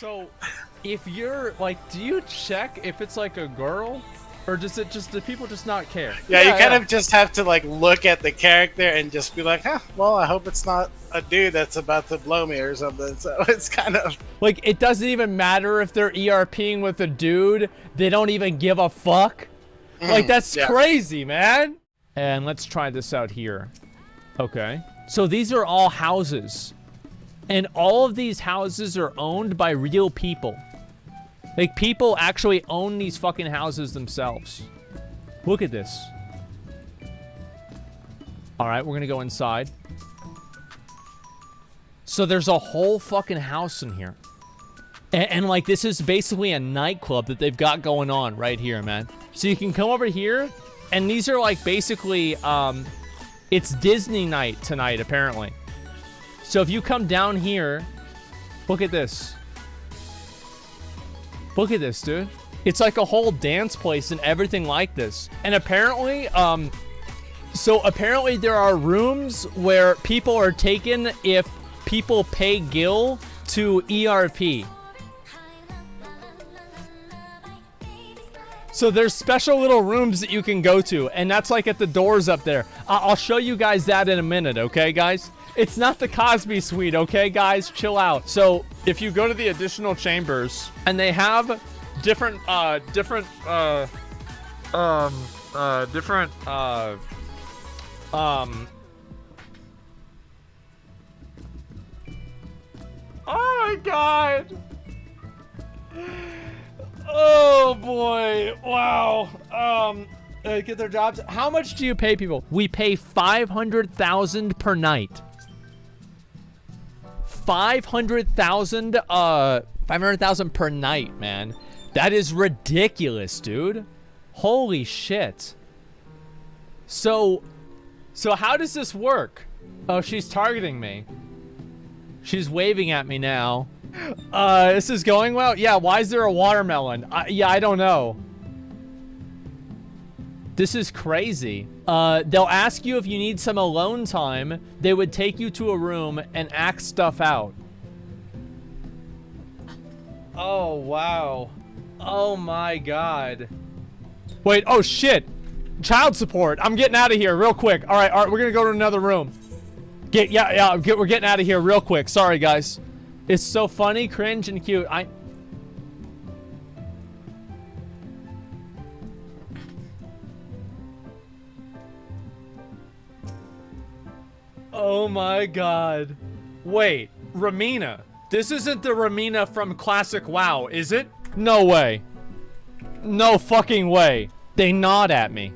So, if you're like, do you check if it's like a girl, or does it just do people just not care? Yeah, you kind of just have to like look at the character and just be like, huh, well, I hope it's not a dude that's about to blow me or something. So it's kind of like it doesn't even matter if they're ERPing with a dude; they don't even give a fuck. Like that's crazy, man. And let's try this out here. Okay, so these are all houses. And all of these houses are owned by real people. Like, people actually own these fucking houses themselves. Look at this. Alright, we're gonna go inside. So there's a whole fucking house in here. And like, this is basically a nightclub that they've got going on right here, man. So you can come over here, and these are like, basically, it's Disney night tonight, apparently. So if you come down here, look at this. Look at this, dude. It's like a whole dance place and everything like this. And apparently, so apparently there are rooms where people are taken if people pay Gil to ERP. So there's special little rooms that you can go to, and that's like at the doors up there. I'll show you guys that in a minute, okay, guys? It's not the Cosby Suite, okay, guys? Chill out. So, if you go to the additional chambers, and they have different, oh my God. Oh boy. Wow. Get their jobs. How much do you pay people? We pay 500,000 per night. 500,000 per night, man. That is ridiculous, dude. Holy shit. So how does this work? Oh, she's targeting me. She's waving at me now. This is going well. Yeah, why is there a watermelon? Yeah, I don't know. This is crazy. They'll ask you if you need some alone time. They would take you to a room and act stuff out. Oh, wow. Oh, my God. Wait, oh, shit. Child support. I'm getting out of here real quick. All right, we're going to go to another room. We're getting out of here real quick. Sorry, guys. It's so funny, cringe, and cute. Oh my God. Wait, Ramina. This isn't the Ramina from Classic WoW, is it? No way. No fucking way. They nod at me.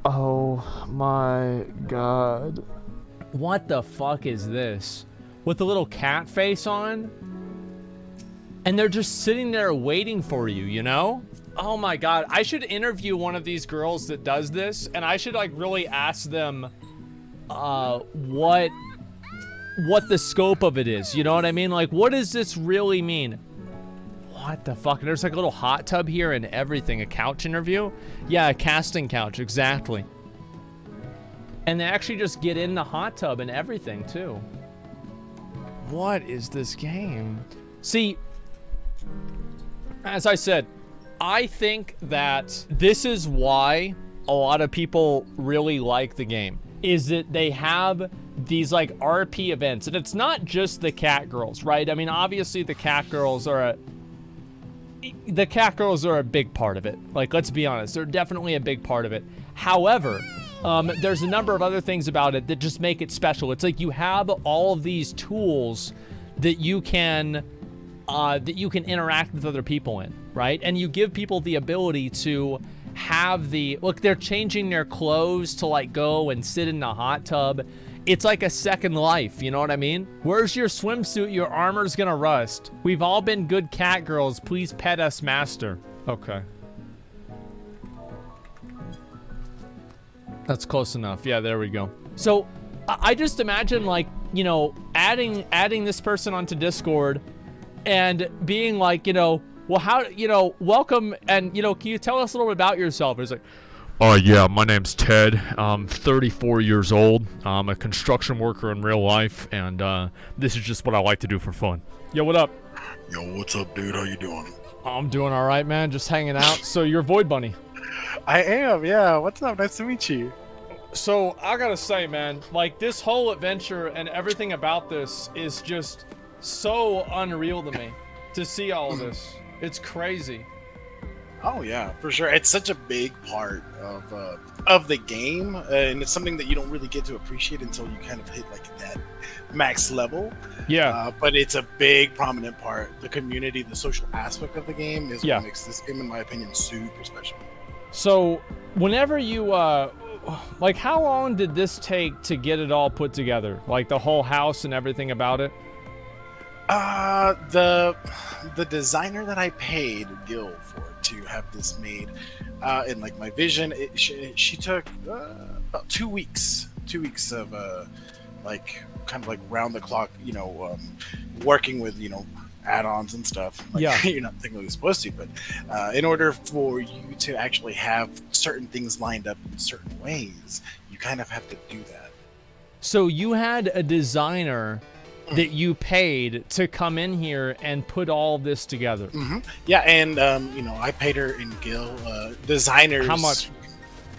Oh my God. What the fuck is this? With the little cat face on? And they're just sitting there waiting for you, you know? Oh my God, I should interview one of these girls that does this, and I should like really ask them what the scope of it is, you know what I mean? Like, what does this really mean? What the fuck? There's like a little hot tub here and everything. A couch interview? Yeah, a casting couch, exactly. And they actually just get in the hot tub and everything too. What is this game? See, as I said, I think that this is why a lot of people really like the game, is that they have these like RP events, and it's not just the cat girls, right? I mean, obviously the cat girls are a big part of it. Like, let's be honest, they're definitely a big part of it. However, there's a number of other things about it that just make it special. It's like you have all of these tools that you can interact with other people in, right? And you give people the ability to have look, they're changing their clothes to like go and sit in the hot tub. It's like a second life, you know what I mean? Where's your swimsuit? Your armor's gonna rust. We've all been good cat girls. Please pet us, master. Okay. That's close enough. Yeah, there we go. So I just imagine, like, you know, adding this person onto Discord and being like, you know, well, how, you know, welcome, and, you know, can you tell us a little bit about yourself? It's like, Yeah, my name's Ted. I'm 34 years old. I'm a construction worker in real life, and this is just what I like to do for fun. Yo, what up? Yo, what's up, dude? How you doing? I'm doing all right, man. Just hanging out. So you're Void Bunny. I am, yeah. What's up? Nice to meet you. So I gotta say, man, like this whole adventure and everything about this is just so unreal to me. To see all of this, it's crazy. Oh yeah, for sure. It's such a big part of the game, and it's something that you don't really get to appreciate until you kind of hit like that max level. Yeah. But it's a big, prominent part. The community, the social aspect of the game is Yeah. what makes this game, in my opinion, super special. So whenever you like, how long did this take to get it all put together? Like the whole house and everything about it? The designer that I paid Gil for to have this made, and like my vision, she took about 2 weeks. 2 weeks of like kind of like round the clock, working with add-ons and stuff. Like, Yeah. You're not technically supposed to, but in order for you to actually have certain things lined up in certain ways, you kind of have to do that. So you had a designer that you paid to come in here and put all this together. Mm-hmm. Yeah, and I paid her in Gil designers. How much?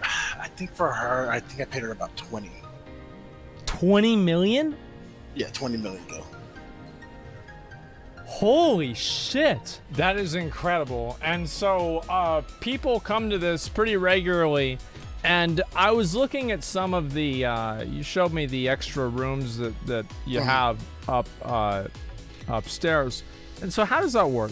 I think for her, I paid her about 20. 20 million? Yeah, 20 million Gil. Holy shit. That is incredible. And so people come to this pretty regularly, and I was looking at some of the you showed me the extra rooms that you have up upstairs. And so how does that work?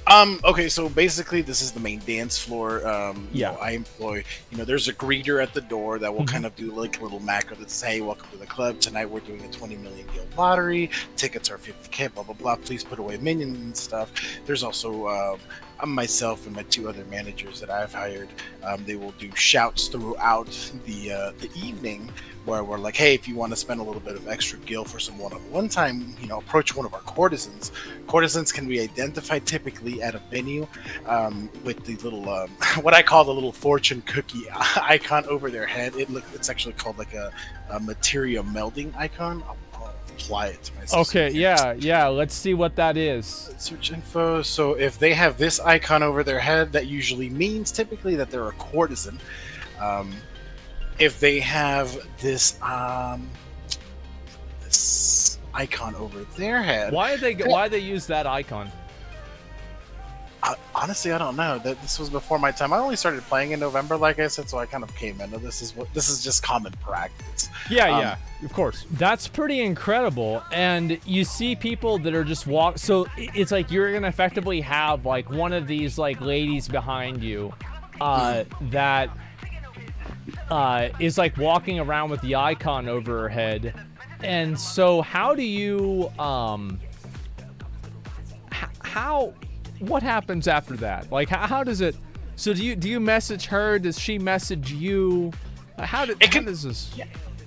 Okay, so basically this is the main dance floor. I employ, there's a greeter at the door that will kind of do like a little macro that says, hey, welcome to the club. Tonight we're doing a 20 million guild lottery. Tickets are 50K, blah, blah, blah. Please put away minions and stuff. There's also myself and my 2 other managers that I've hired. They will do shouts throughout the evening where we're like, hey, if you want to spend a little bit of extra gil for some one-on-one time, approach one of our courtesans. Courtesans can be identified typically at a venue with the little, what I call the little fortune cookie icon over their head. It's actually called like a material melding icon. I'll apply it to myself. Okay, yeah. Let's see what that is. Search info. So if they have this icon over their head, that usually means typically that they're a courtesan. If they have this this icon over their head, Why they use that icon? Honestly, I don't know. This was before my time. I only started playing in November, like I said, so I kind of came into this is just common practice. Yeah, of course. That's pretty incredible. And you see people that are just so it's like you're gonna effectively have like one of these like ladies behind you that is like walking around with the icon over her head. And so how do you what happens after that? Like how does it, so do you message her? Does she message you? How does this?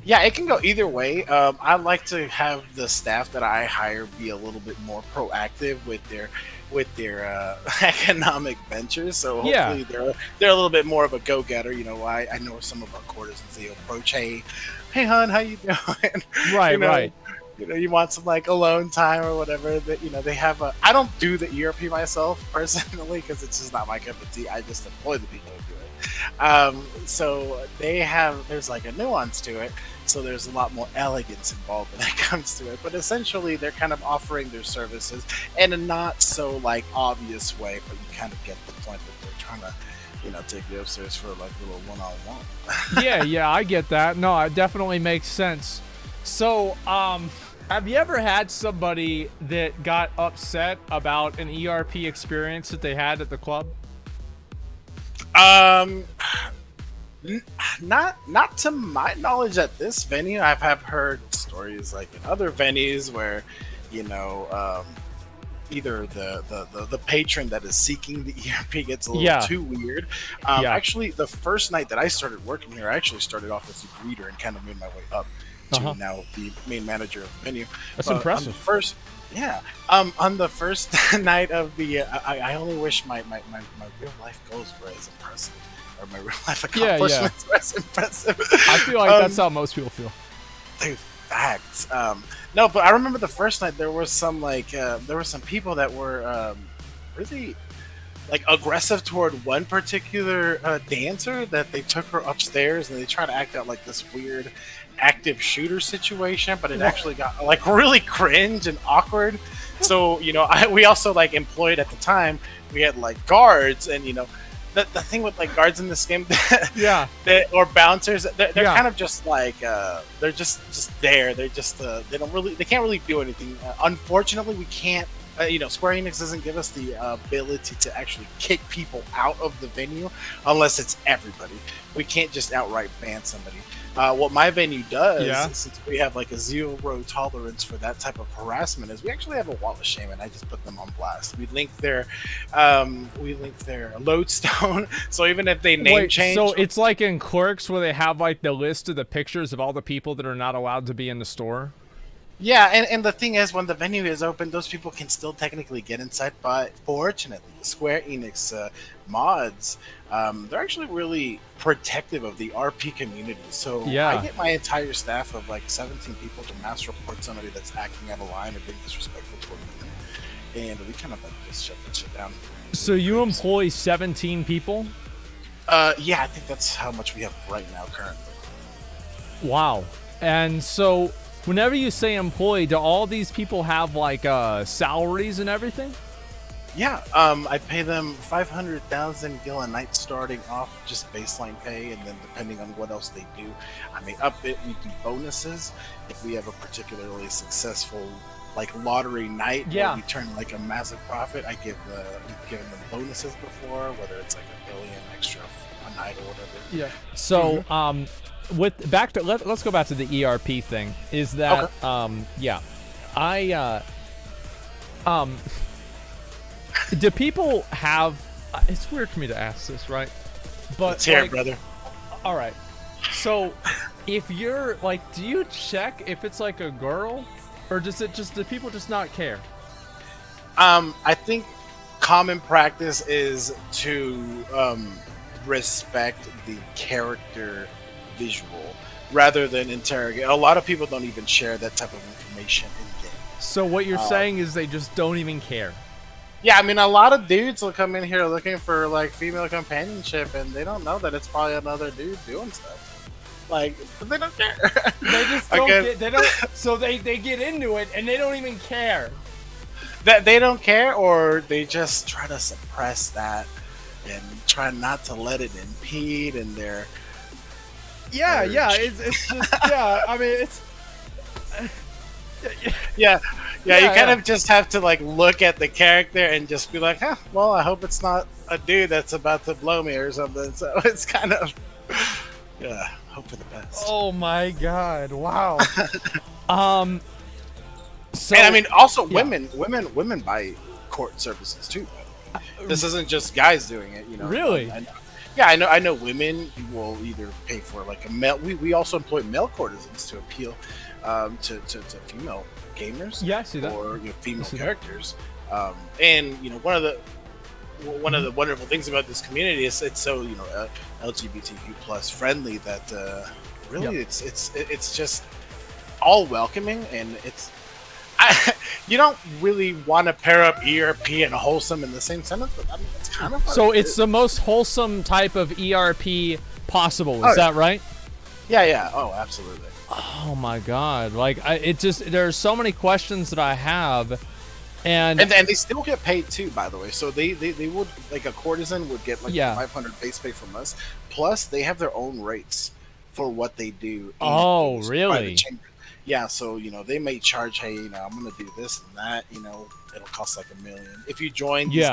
Yeah, it can go either way. I like to have the staff that I hire be a little bit more proactive with their economic ventures. So hopefully they're a little bit more of a go-getter. I know some of our courtesans, they approach, hey hon, how you doing? Right. You want some like alone time or whatever. That they have I don't do the ERP myself personally because it's just not my cup of tea. I just employ the people who do it. So there's like a nuance to it. So there's a lot more elegance involved when it comes to it. But essentially, they're kind of offering their services in a not so like obvious way, but you kind of get the point that they're trying to, take you upstairs for like a little one-on-one. yeah, I get that. No, it definitely makes sense. So, have you ever had somebody that got upset about an ERP experience that they had at the club? Not to my knowledge at this venue. I have heard stories like in other venues where, either the patron that is seeking the ERP gets a little too weird. Actually, the first night that I started working here, I actually started off as a greeter and kind of made my way up to now the main manager of the venue. That's impressive. On the first night of the, I only wish my real life goals were as impressive. or my real life Yeah, accomplishments were as impressive. I feel like that's how most people feel. Dude, facts. No, but I remember the first night there was some there were some people that were really like aggressive toward one particular dancer that they took her upstairs and they tried to act out like this weird active shooter situation, but it actually got like really cringe and awkward. So we also like employed at the time, we had like guards, and the thing with like guards in this game, or bouncers, they're kind of just like they're just there. They're just they can't really do anything. Unfortunately, we can't. Square Enix doesn't give us the ability to actually kick people out of the venue unless it's everybody. We can't just outright ban somebody. What my venue does, since we have like a 0 tolerance for that type of harassment, is we actually have a wall of shame, and I just put them on blast. We link their lodestone, so even if they name change. So it's like in Clerks where they have like the list of the pictures of all the people that are not allowed to be in the store. Yeah, and the thing is, when the venue is open, those people can still technically get inside, but fortunately, the Square Enix mods, they're actually really protective of the RP community. So I get my entire staff of like 17 people to mass report somebody that's acting out of line or being disrespectful toward me, and we kind of like just shut that shit down. So you employ 17 people? Yeah, I think that's how much we have right now currently. Wow. And so whenever you say employee, do all these people have like salaries and everything? Yeah, I pay them 500,000 gil a night starting off, just baseline pay, and then depending on what else they do, I may up it. We do bonuses if we have a particularly successful like lottery night where we turn like a massive profit. We've given them bonuses before, whether it's like $1 billion extra a night or whatever. Yeah. So let's go back to the ERP thing. Is that do people have? It's weird for me to ask this, right? But let's hear it, brother. All right. So, if you're like, do you check if it's like a girl, or do people just not care? I think common practice is to respect the character visual rather than interrogate. A lot of people don't even share that type of information in game. So what you're saying is they just don't even care. Yeah, I mean, a lot of dudes will come in here looking for like female companionship, and they don't know that it's probably another dude doing stuff. Like, but they don't care. They just don't get. They don't. So they get into it, and they don't even care. That they don't care, or they just try to suppress that and try not to let it impede in their. Yeah, it's just I mean, it's. Yeah, you kind of just have to like look at the character and just be like, well, I hope it's not a dude that's about to blow me or something. So it's kind of, hope for the best. Oh my god! Wow. So, and I mean, also women buy court services too. This isn't just guys doing it, Really? I know women will either pay for like a male. We also employ male courtesans to appeal to female gamers. Yeah, I see that. Or female characters. And one of the wonderful things about this community is it's so LGBTQ plus friendly that really it's just all welcoming, and you don't really want to pair up ERP and wholesome in the same sentence, but I mean it's kind of so it's the most wholesome type of ERP possible. Is that right? Yeah. Oh, absolutely. Oh my god! Like there's so many questions that I have, and they still get paid too. By the way, so they would like a courtesan would get like 500 base pay from us. Plus, they have their own rates for what they do. Oh, really? Yeah, so they may charge, hey, I'm gonna do this and that, it'll cost like $1 million. If you join these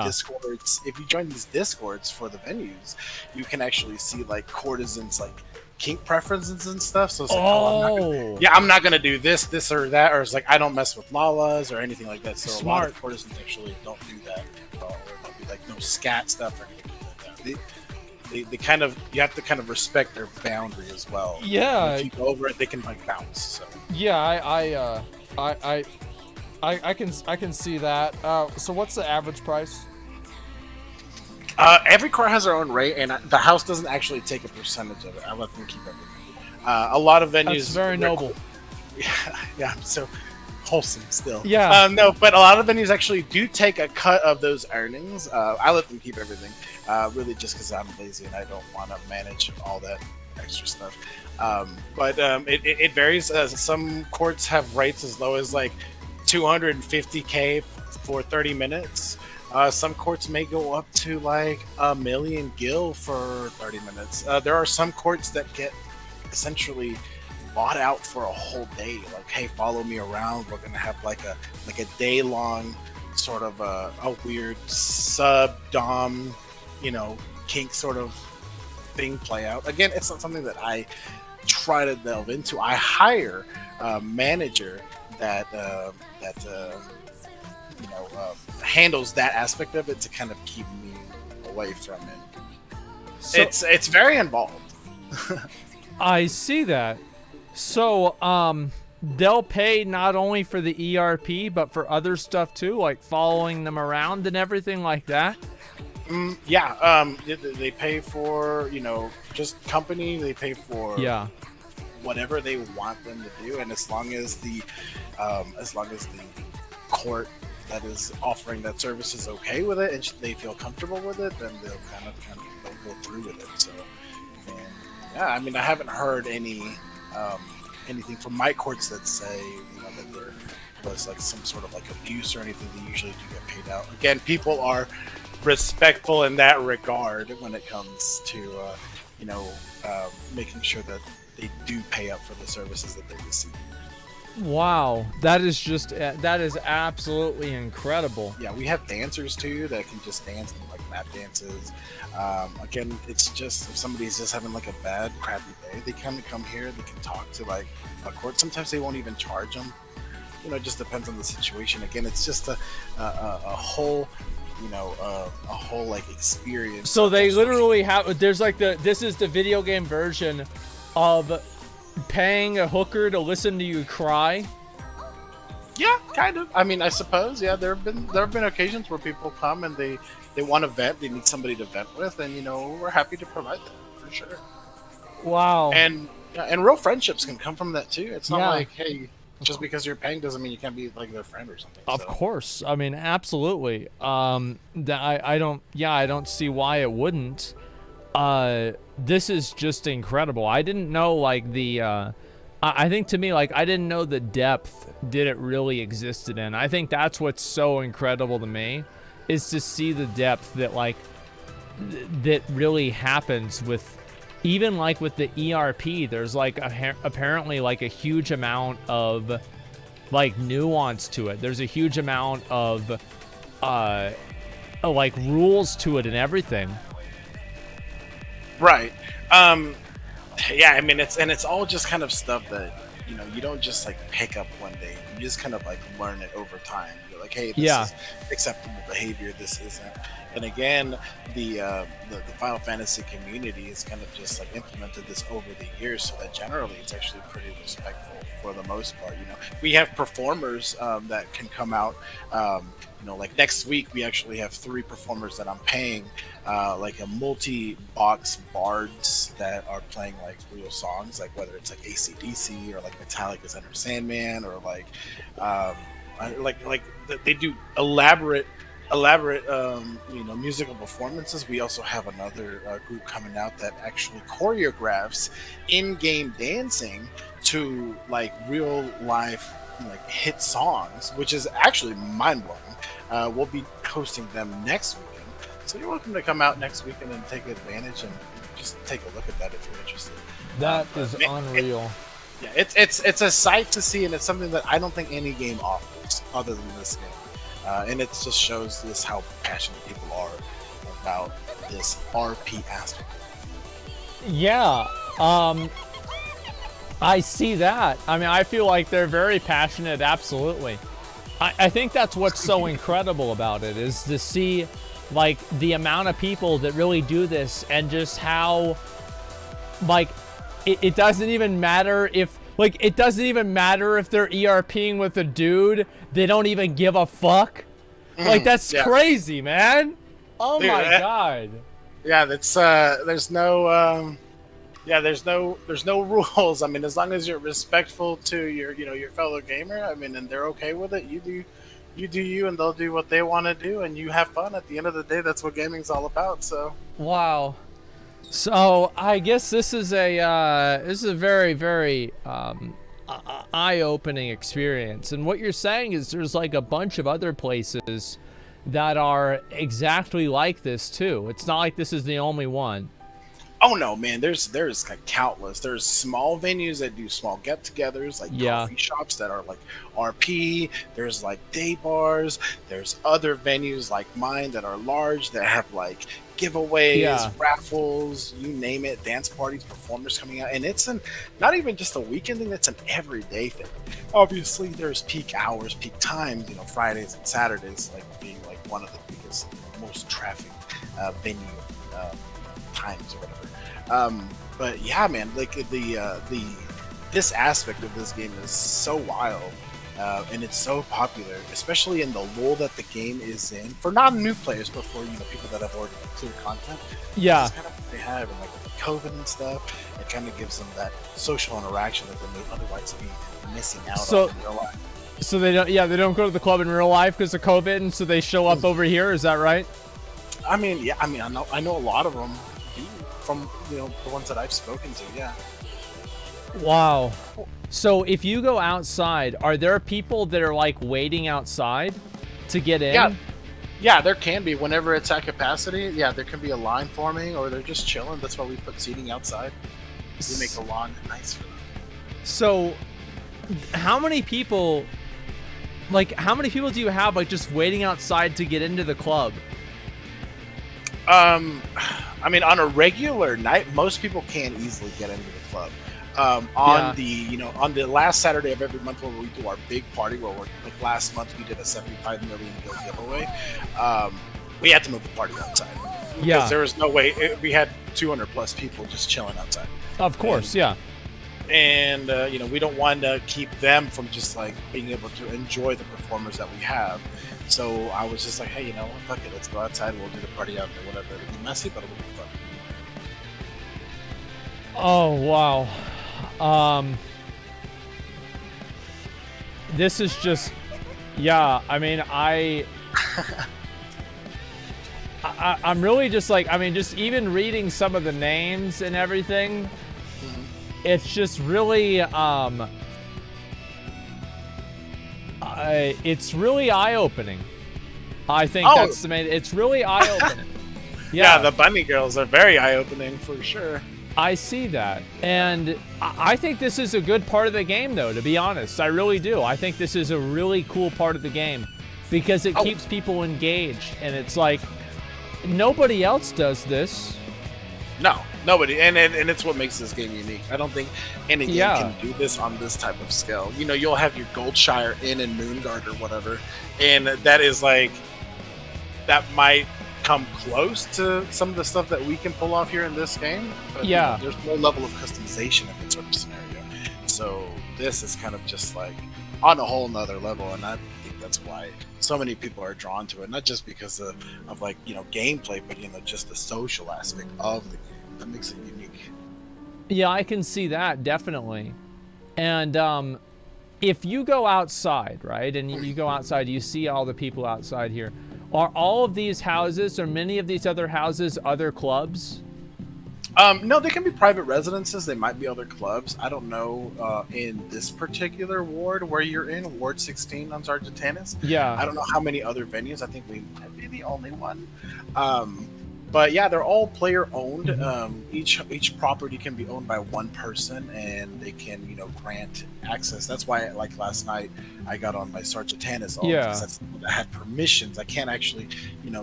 discords for the venues, you can actually see like courtesans like kink preferences and stuff. So it's like, I'm not gonna do this or that, or it's like I don't mess with lalas or anything like that. So Smart. A lot of courtesans actually don't do that, or don't do like no scat stuff or anything like that. You have to kind of respect their boundary as well. Yeah. And if you go over it, they can like bounce. So. Yeah, I can see that. So what's the average price? Every car has their own rate, and the house doesn't actually take a percentage of it. I let them keep everything. A lot of venues. That's very noble. Yeah, so wholesome still. Yeah. No, but a lot of venues actually do take a cut of those earnings. I let them keep everything, really just because I'm lazy and I don't want to manage all that extra stuff. But it varies. Some courts have rates as low as like $250K for 30 minutes. Some courts may go up to like $1 million gil for 30 minutes. There are some courts that get essentially bought out for a whole day. Like, hey, follow me around. We're gonna have like a day long sort of a weird sub dom, kink sort of thing play out. Again, it's not something that I try to delve into. I hire a manager that handles that aspect of it to kind of keep me away from it. So, it's very involved. I see that. So, they'll pay not only for the ERP, but for other stuff too, like following them around and everything like that? Yeah. They pay for, just company. They pay for whatever they want them to do. And as long as the court that is offering that service is okay with it and they feel comfortable with it, then they'll kind of go through with it. So, and yeah, I mean, I haven't heard anything from my courts that say that there was like some sort of like abuse or anything. They usually do get paid out. Again, people are respectful in that regard when it comes to making sure that they do pay up for the services that they receive. Wow, that is absolutely incredible. Yeah, we have dancers too that can just dance and like lap dances. Again, it's just if somebody's just having like a bad, crappy day, they kind of come here. They can talk to like a court. Sometimes they won't even charge them. It just depends on the situation. Again, it's just a whole like experience. So they literally have. There's like this is the video game version of paying a hooker to listen to you cry. Yeah, kind of. I mean, I suppose. Yeah, there have been occasions where people come and they want to vent. They need somebody to vent with, and we're happy to provide that for sure. Wow. And real friendships can come from that too. It's not like, hey, just because you're paying doesn't mean you can't be like their friend or something. Of course. I mean, absolutely. I don't see why it wouldn't. This is just incredible. I didn't know like I think to me, like, I didn't know the depth that it really existed in. I think that's what's so incredible to me, is to see the depth that like that really happens with, even like with the ERP. There's like apparently like a huge amount of like nuance to it. There's a huge amount of like rules to it and everything. Right. Yeah, I mean, it's all just kind of stuff that, you don't just like pick up one day. You just kind of like learn it over time. You're like, hey, this is acceptable behavior. This isn't. And again, the Final Fantasy community has kind of just like implemented this over the years, so that generally it's actually pretty respectful for the most part. We have performers that can come out. Like next week, we actually have 3 performers that I'm paying, like a multi-box bards that are playing like real songs, like whether it's like AC/DC or like Metallica's Enter Sandman, or like they do elaborate musical performances. We also have another group coming out that actually choreographs in-game dancing to like real life like hit songs, which is actually mind-blowing. We'll be hosting them next weekend, so you're welcome to come out next weekend and take advantage and just take a look at that if you're interested. That is unreal. It's a sight to see, and it's something that I don't think any game offers other than this game. And it just shows this how passionate people are about this RP aspect. Yeah, I see that. I mean, I feel like they're very passionate, absolutely. I think that's what's so incredible about it, is to see like the amount of people that really do this, and just how like it doesn't even matter if they're ERPing with a dude. They don't even give a fuck. Like, that's crazy, man. Oh Dude, my god. yeah, that's there's no rules. I mean, as long as you're respectful to your fellow gamer, I mean, and they're okay with it, you do you, and they'll do what they want to do, and you have fun. At the end of the day, that's what gaming's all about. So, Wow. So I guess this is a very, very eye-opening experience. And what you're saying is there's like a bunch of other places that are exactly like this too. It's not like this is the only one. oh no, man, there's like countless. There's small venues that do small get-togethers, like coffee shops that are like RP. There's like day bars. There's other venues like mine that are large that have like giveaways, raffles, you name it, dance parties, performers coming out, and it's not even just a weekend thing; it's an everyday thing. Obviously, there's peak hours, peak times. Fridays and Saturdays like being like one of the biggest, most traffic venue times or whatever. But yeah, man, like this aspect of this game is so wild. And it's so popular, especially in the lull that the game is in for non-new players, but for people that have already cleared content. Yeah, that's kind of what they have, and like with COVID and stuff, it kind of gives them that social interaction that they may otherwise be missing out on in real life. So they don't go to the club in real life because of COVID, and so they show up over here. Is that right? I mean, yeah. I mean, I know a lot of them do from the ones that I've spoken to. Yeah. Wow. So if you go outside, are there people that are like waiting outside to get in? Yeah, there can be. Whenever it's at capacity, yeah, there can be a line forming, or they're just chilling. That's why we put seating outside. We make the lawn nice for them. So how many people do you have like just waiting outside to get into the club? I mean, on a regular night, most people can easily get into the club. On the last Saturday of every month when we do our big party, where we're like last month we did a 75 million bill giveaway. We had to move the party outside. Yeah, because there was no way we had 200 plus people just chilling outside. Of course, and we don't want to keep them from just like being able to enjoy the performers that we have. So I was just like, hey, fuck it, let's go outside. We'll do the party out there, whatever. It'll be messy, but it'll be fun. Oh wow. This is just, I mean, I'm really just like, I mean, just even reading some of the names and everything, it's just really, it's really eye-opening. I think that's the main, it's really eye-opening. Yeah, the bunny girls are very eye-opening for sure. I see that, and I think this is a good part of the game, though, to be honest. I really do. I think this is a really cool part of the game because it keeps people engaged, and it's like nobody else does this. No, nobody, and it's what makes this game unique. I don't think any game can do this on this type of scale. You'll have your Goldshire Inn and Moonguard or whatever, and that is like, that might come close to some of the stuff that we can pull off here in this game, but there's no level of customization in that sort of scenario. So this is kind of just like on a whole nother level, and I think that's why so many people are drawn to it, not just because of like gameplay, but just the social aspect of the game that makes it unique. Yeah, I can see that definitely. And if you go outside, right, and you go outside, you see all the people outside here. Are all of these houses, or many of these other houses, other clubs? No, they can be private residences. They might be other clubs. I don't know in this particular ward where you're in, Ward 16 on Sargentanis. Yeah. I don't know how many other venues. I think we might be the only one. But yeah, they're all player owned. Each property can be owned by one person, and they can grant access. That's why, like last night, I got on my Sargentanis because that's the one that had permissions. I can't actually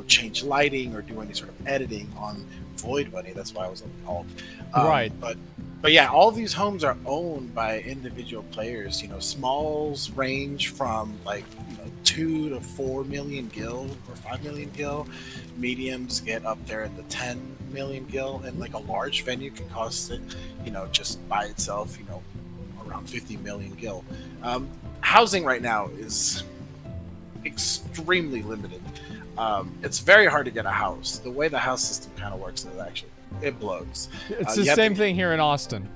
change lighting or do any sort of editing on Void Bunny. That's why I was on the alt. Right. But yeah, all these homes are owned by individual players. Smalls range from like 2 to 4 million gil or 5 million gil. Mediums get up there in the 10 million gil, and like a large venue can cost it, just by itself, around 50 million gil. Housing right now is extremely limited. It's very hard to get a house. The way the house system kind of works is actually it blows. It's the same thing here in Austin.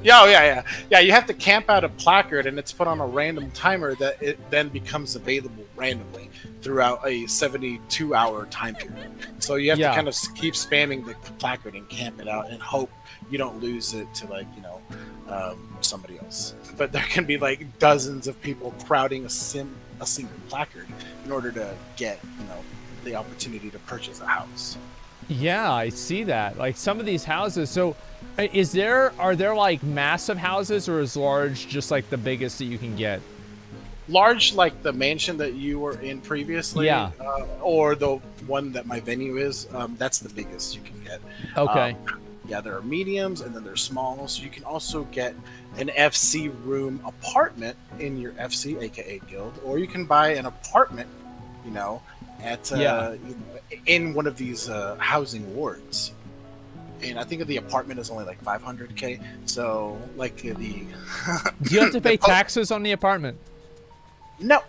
Yeah, yeah. You have to camp out a placard, and it's put on a random timer that it then becomes available randomly throughout a 72-hour time period. So you have to kind of keep spamming the placard and camp it out and hope you don't lose it to somebody else. But there can be like dozens of people crowding a single placard in order to get the opportunity to purchase a house. Yeah, I see that. Like some of these houses. So, are there like massive houses, or is large just like the biggest that you can get? Large, like the mansion that you were in previously, yeah, or the one that my venue is. That's the biggest you can get. Okay. Yeah, there are mediums and then there's small. So you can also get an FC room apartment in your FC, aka guild, or you can buy an apartment, at in one of these housing wards. And I think the apartment is only like 500K. So like the do you have to pay taxes on the apartment? No.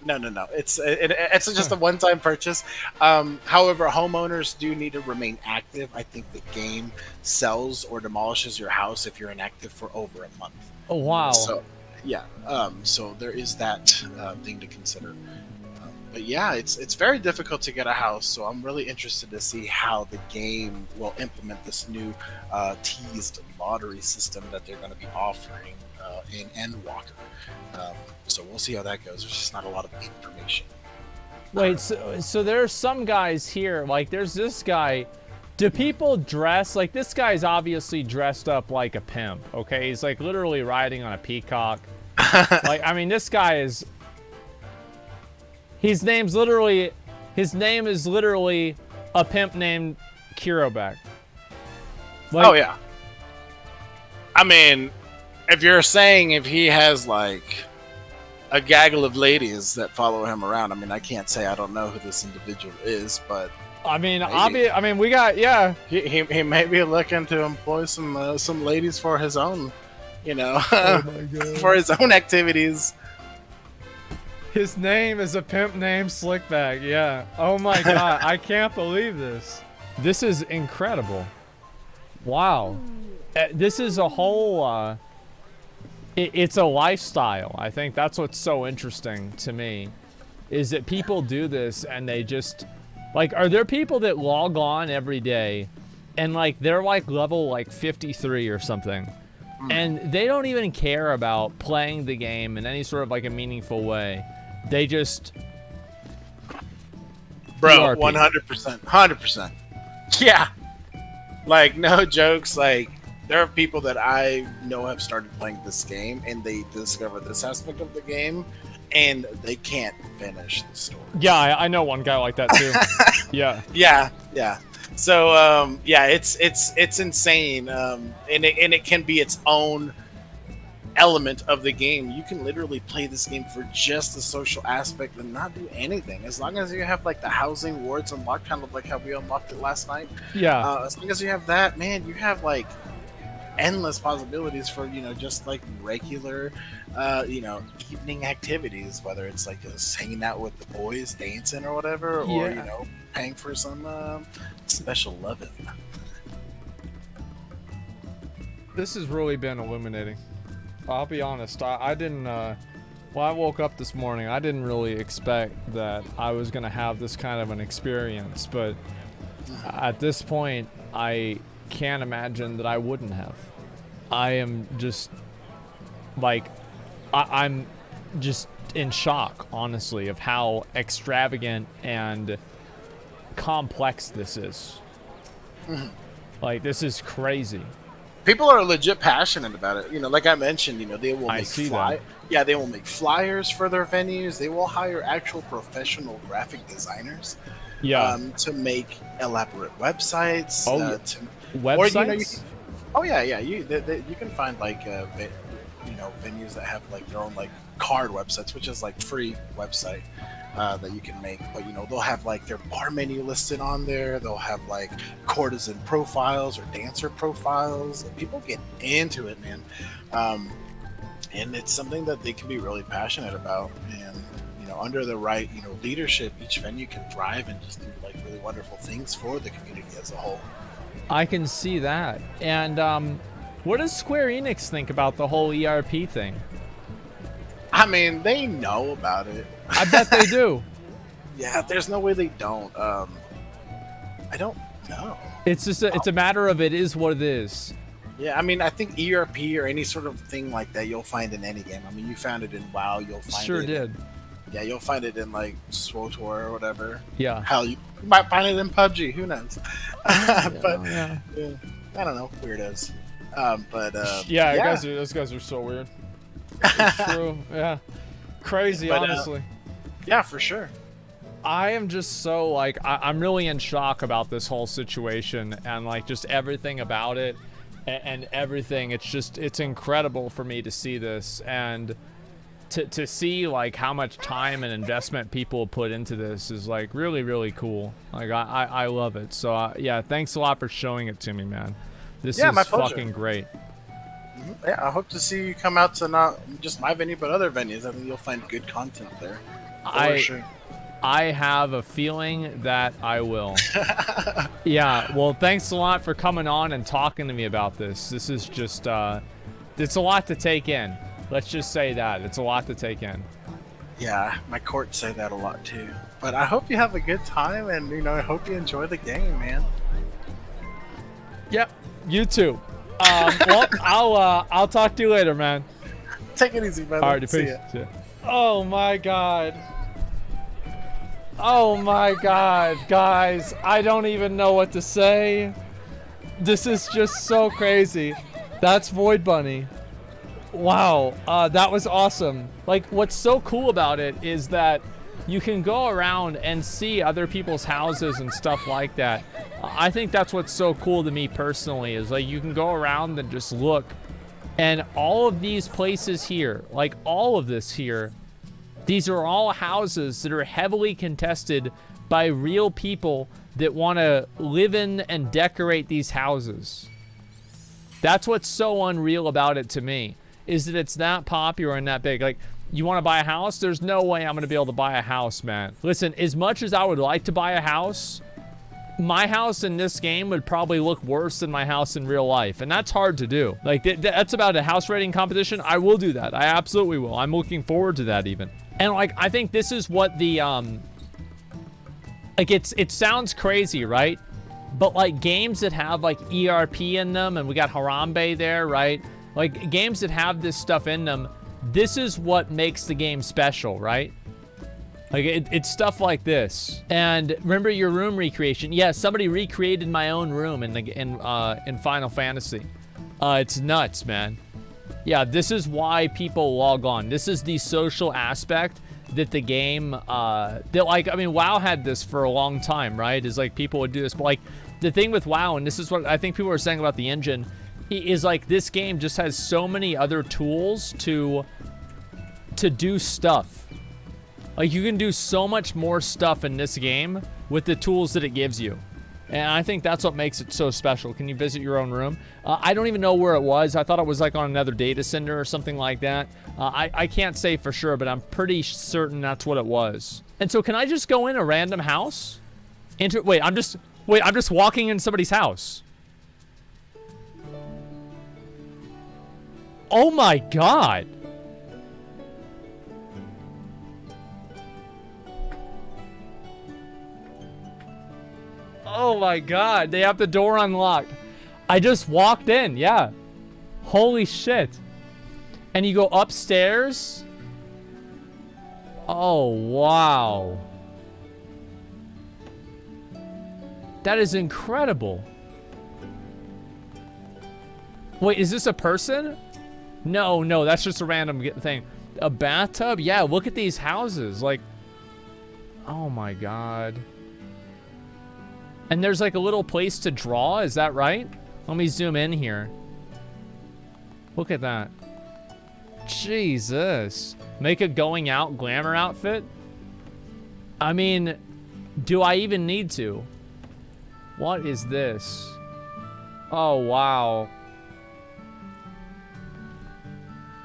It's just a one-time purchase. However, homeowners do need to remain active. I think the game sells or demolishes your house if you're inactive for over a month. Oh wow! So yeah, so there is that thing to consider. But yeah, it's very difficult to get a house. So I'm really interested to see how the game will implement this new teased lottery system that they're going to be offering in Endwalker. So we'll see how that goes. There's just not a lot of information. Wait, so there's some guys here, like there's this guy. Do people dress, like this guy's obviously dressed up like a pimp, okay? He's like literally riding on a peacock. Like, I mean, this guy is, his name is literally a pimp named Kirobek. Like, oh yeah. I mean, if you're saying if he has like a gaggle of ladies that follow him around, I mean, I can't say I don't know who this individual is, but I mean, we got He may be looking to employ some ladies for his own, for his own activities. His name is a pimp named Slickback. Yeah. Oh my god, I can't believe this. This is incredible. Wow. This is a whole. It's a lifestyle. I think that's what's so interesting to me, is that people do this and they just, like, are there people that log on every day and like they're like level like 53 or something, and they don't even care about playing the game in any sort of like a meaningful way. They just, bro, 100%, 100%. Yeah, like no jokes, like. There are people that I know have started playing this game, and they discover this aspect of the game, and they can't finish the story. Yeah, I know one guy like that too. Yeah. Yeah. So it's insane, and it can be its own element of the game. You can literally play this game for just the social aspect and not do anything, as long as you have like the housing wards unlocked, kind of like how we unlocked it last night. Yeah. As long as you have that, man, you have like endless possibilities for just like regular evening activities, whether it's like just hanging out with the boys, dancing or whatever, or paying for some special loving. This has really been illuminating. I'll be honest, I didn't when I woke up this morning, I didn't really expect that I was gonna have this kind of an experience, but at this point I can't imagine that I wouldn't have. I am just like, I'm just in shock, honestly, of how extravagant and complex this is. Like, this is crazy. People are legit passionate about it. Like I mentioned, they will make they will make flyers for their venues. They will hire actual professional graphic designers. Yeah. To make elaborate websites. Websites? You can find like venues that have like their own like card websites, which is like free website that you can make. But they'll have like their bar menu listed on there. They'll have like courtesan profiles or dancer profiles. And people get into it, man. And it's something that they can be really passionate about. And under the right, leadership, each venue can thrive and just do like really wonderful things for the community as a whole. I can see that. And what does Square Enix think about the whole ERP thing? I mean, they know about it. I bet they do. Yeah, there's no way they don't. I don't know. It's just it's a matter of it is what it is. Yeah, I mean, I think ERP or any sort of thing like that you'll find in any game. I mean, you found it in WoW. You'll find sure it. Did. Yeah, you'll find it in like SWTOR or whatever. Yeah. Hell, you might find it in PUBG. Who knows? But yeah, I don't know. Weirdos. those guys are so weird. It's true. Yeah. Crazy, honestly. Yeah, for sure. I am just so like I'm really in shock about this whole situation and like just everything about it and everything. It's incredible for me to see this and to see like how much time and investment people put into this is like really, really cool. Like I love it. So yeah, thanks a lot for showing it to me, man. This is my pleasure. fucking great. Yeah, I hope to see you come out to not just my venue but other venues. I think you'll find good content there. For sure. I have a feeling that I will. Yeah, well, thanks a lot for coming on and talking to me about this. This is just, it's a lot to take in. Let's just say that. It's a lot to take in. Yeah, my courts say that a lot too. But I hope you have a good time and, I hope you enjoy the game, man. Yep, you too. Well, I'll talk to you later, man. Take it easy, brother. All right, peace. Yeah. Oh my God. Oh my God, guys, I don't even know what to say. This is just so crazy. That's Void Bunny. Wow, that was awesome. Like, what's so cool about it is that you can go around and see other people's houses and stuff like that. I think that's what's so cool to me personally is like you can go around and just look, and all of these places here, like all of this here, these are all houses that are heavily contested by real people that want to live in and decorate these houses. That's what's so unreal about it to me, is that it's that popular and that big. Like, you want to buy a house? There's no way I'm going to be able to buy a house, man. Listen, as much as I would like to buy a house, my house in this game would probably look worse than my house in real life, and that's hard to do. Like, that's about a house rating competition. I will do that. I absolutely will. I'm looking forward to that even. And like, I think this is what the like it sounds crazy, right? But like games that have like ERP in them, and we got Harambe there, right? Like games that have this stuff in them, this is what makes the game special, right? Like it's stuff like this. And remember your room recreation? Yeah, somebody recreated my own room in Final Fantasy. It's nuts, man. Yeah, this is why people log on. This is the social aspect that the game, WoW had this for a long time, right? Is like people would do this, but like the thing with WoW, and this is what I think people are saying about the engine, is like this game just has so many other tools to do stuff. Like you can do so much more stuff in this game with the tools that it gives you. And I think that's what makes it so special. Can you visit your own room? I don't even know where it was. I thought it was like on another data center or something like that. I can't say for sure, but I'm pretty certain that's what it was. And so can I just go in a random house? Wait, I'm just walking in somebody's house. Oh my God. Oh my God, they have the door unlocked. I just walked in, yeah. Holy shit. And you go upstairs? Oh, wow. That is incredible. Wait, is this a person? No, that's just a random thing. A bathtub? Yeah, look at these houses. Like, oh my God. And there's like a little place to draw, is that right? Let me zoom in here. Look at that. Jesus. Make a going out glamour outfit? I mean, do I even need to? What is this? Oh, wow.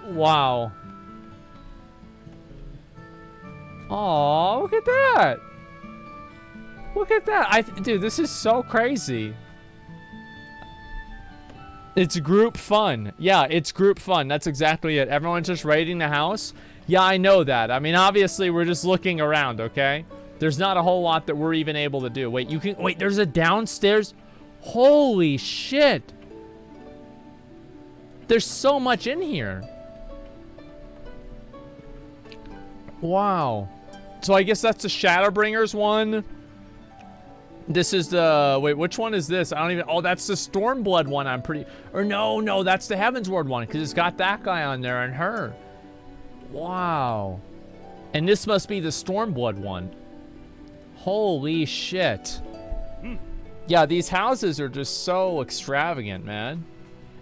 Wow. Oh, look at that. Look at that. Dude, this is so crazy. It's group fun. Yeah, it's group fun. That's exactly it. Everyone's just raiding the house. Yeah, I know that. I mean, obviously, we're just looking around, okay? There's not a whole lot that we're even able to do. Wait, there's a downstairs. Holy shit. There's so much in here. Wow. So I guess that's the Shadowbringers one. This is the, wait, which one is this? I don't even, oh, that's the Stormblood one, I'm pretty, or no, that's the Heavensward one, because it's got that guy on there and her. Wow. And this must be the Stormblood one. Holy shit. Yeah, these houses are just so extravagant, man.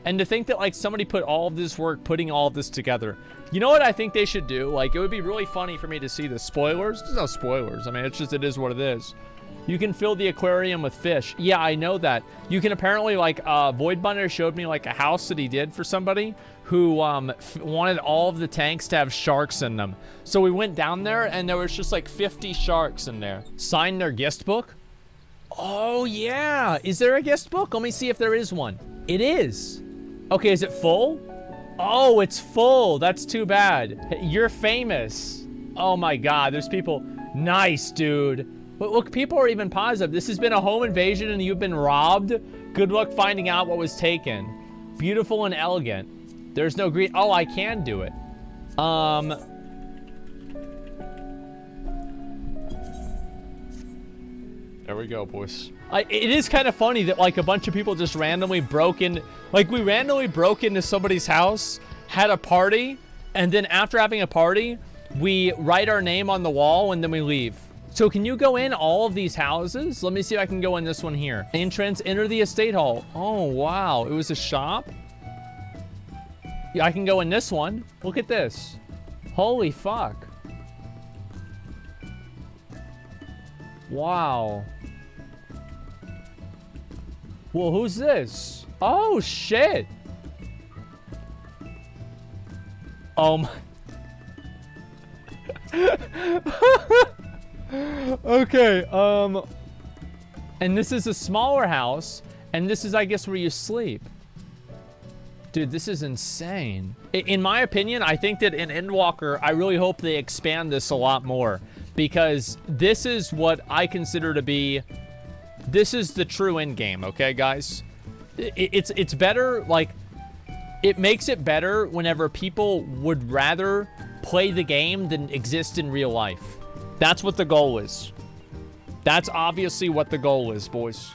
And to think that, like, somebody put all of this work putting all of this together. You know what I think they should do? Like, it would be really funny for me to see the spoilers. There's no spoilers. I mean, it's just, it is what it is. You can fill the aquarium with fish. Yeah, I know that. You can apparently, like, Voidbinder showed me, like, a house that he did for somebody who wanted all of the tanks to have sharks in them. So we went down there, and there was just, like, 50 sharks in there. Sign their guest book? Oh, yeah. Is there a guest book? Let me see if there is one. It is. Okay, is it full? Oh, it's full. That's too bad. You're famous. Oh, my God. There's people. Nice, dude. Look, people are even positive. This has been a home invasion and you've been robbed. Good luck finding out what was taken. Beautiful and elegant. There's no greed. Oh, I can do it. There we go, boys. It is kind of funny that, like, a bunch of people just randomly broke in. Like, we randomly broke into somebody's house, had a party, and then after having a party, we write our name on the wall and then we leave. So can you go in all of these houses? Let me see if I can go in this one here. Entrance, enter the estate hall. Oh, wow. It was a shop? Yeah, I can go in this one. Look at this. Holy fuck. Wow. Well, who's this? Oh, shit. Oh, my. Okay, and this is a smaller house, and this is, I guess, where you sleep. Dude, this is insane. In my opinion, I think that in Endwalker, I really hope they expand this a lot more, because this is what I consider to be, this is the true end game, okay, guys? It's better, like, it makes it better whenever people would rather play the game than exist in real life. That's what the goal is. That's obviously what the goal is, boys.